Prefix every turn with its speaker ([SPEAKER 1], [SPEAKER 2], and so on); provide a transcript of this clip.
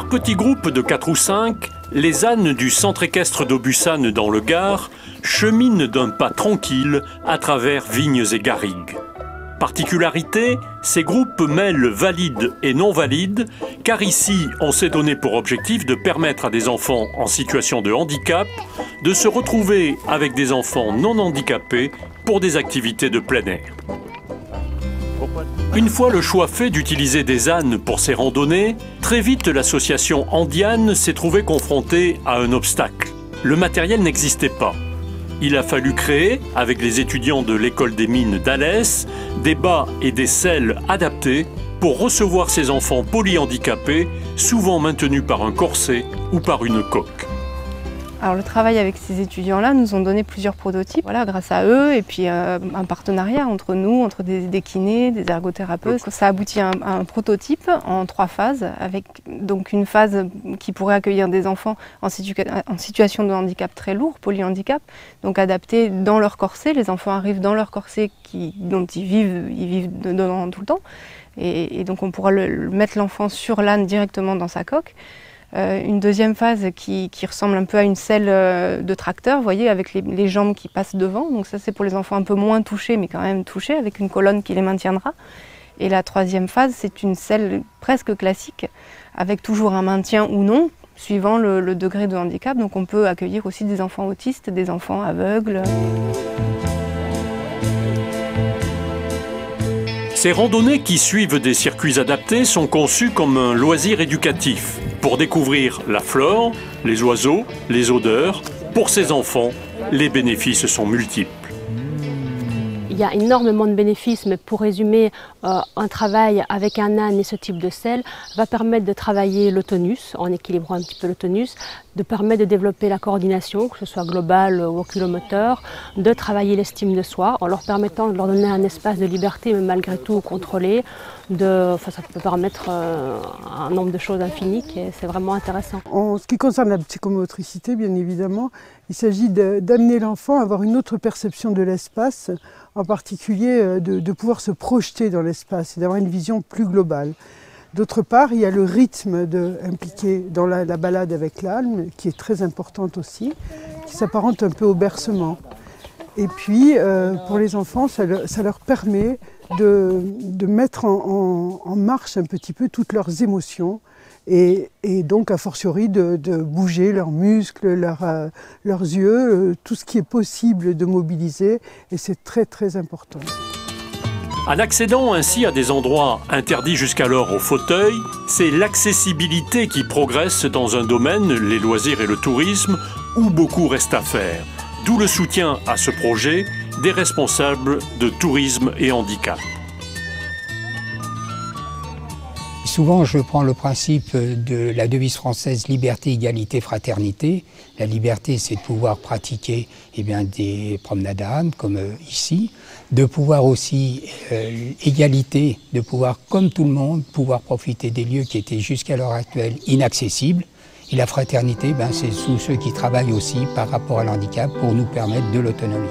[SPEAKER 1] Par petits groupes de 4 ou 5, les ânes du centre équestre d'Aubussanne dans le Gard cheminent d'un pas tranquille à travers vignes et garrigues. Particularité, ces groupes mêlent valides et non valides, car ici, on s'est donné pour objectif de permettre à des enfants en situation de handicap de se retrouver avec des enfants non handicapés pour des activités de plein air. Une fois le choix fait d'utiliser des ânes pour ces randonnées, très vite l'association Andiane s'est trouvée confrontée à un obstacle. Le matériel n'existait pas. Il a fallu créer, avec les étudiants de l'école des mines d'Alès, des bas et des selles adaptés pour recevoir ces enfants polyhandicapés, souvent maintenus par un corset ou par une coque.
[SPEAKER 2] Alors le travail avec ces étudiants-là nous ont donné plusieurs prototypes, voilà, grâce à eux, et puis un partenariat entre nous, entre des kinés, des ergothérapeutes. Ça aboutit à un prototype en 3 phases, avec donc une phase qui pourrait accueillir des enfants en situation de handicap très lourd, polyhandicap, donc adaptés dans leur corset. Les enfants arrivent dans leur corset dont ils vivent dedans tout le temps, et donc on pourra mettre l'enfant sur l'âne directement dans sa coque. Une deuxième phase qui ressemble un peu à une selle de tracteur, vous voyez, avec les jambes qui passent devant. Donc ça, c'est pour les enfants un peu moins touchés, mais quand même touchés, avec une colonne qui les maintiendra. Et la troisième phase, c'est une selle presque classique, avec toujours un maintien ou non, suivant le degré de handicap. Donc on peut accueillir aussi des enfants autistes, des enfants aveugles.
[SPEAKER 1] Ces randonnées qui suivent des circuits adaptés sont conçues comme un loisir éducatif pour découvrir la flore, les oiseaux, les odeurs. Pour ces enfants, les bénéfices sont multiples.
[SPEAKER 3] Il y a énormément de bénéfices, mais pour résumer, un travail avec un âne et ce type de selle va permettre de travailler le tonus, en équilibrant un petit peu le tonus, de permettre de développer la coordination, que ce soit globale ou oculomoteur, de travailler l'estime de soi, en leur permettant de leur donner un espace de liberté, mais malgré tout contrôlé. Ça peut permettre un nombre de choses infinies, et c'est vraiment intéressant.
[SPEAKER 4] En ce qui concerne la psychomotricité, bien évidemment, il s'agit d'amener l'enfant à avoir une autre perception de l'espace, en particulier de pouvoir se projeter dans l'espace et d'avoir une vision plus globale. D'autre part, il y a le rythme impliqué dans la balade avec l'âne, qui est très importante aussi, qui s'apparente un peu au bercement. Et puis, pour les enfants, ça leur permet de mettre en marche un petit peu toutes leurs émotions et donc, a fortiori, de bouger leurs muscles, leurs yeux, tout ce qui est possible de mobiliser, et c'est très très important.
[SPEAKER 1] En accédant ainsi à des endroits interdits jusqu'alors aux fauteuils, c'est l'accessibilité qui progresse dans un domaine, les loisirs et le tourisme, où beaucoup reste à faire. D'où le soutien à ce projet des responsables de tourisme et handicap.
[SPEAKER 5] Souvent, je prends le principe de la devise française « Liberté, égalité, fraternité ». La liberté, c'est de pouvoir pratiquer des promenades à âne, comme ici, de pouvoir aussi, égalité, de pouvoir, comme tout le monde, pouvoir profiter des lieux qui étaient jusqu'à l'heure actuelle inaccessibles. Et la fraternité, c'est tous ceux qui travaillent aussi par rapport à l'handicap pour nous permettre de l'autonomie.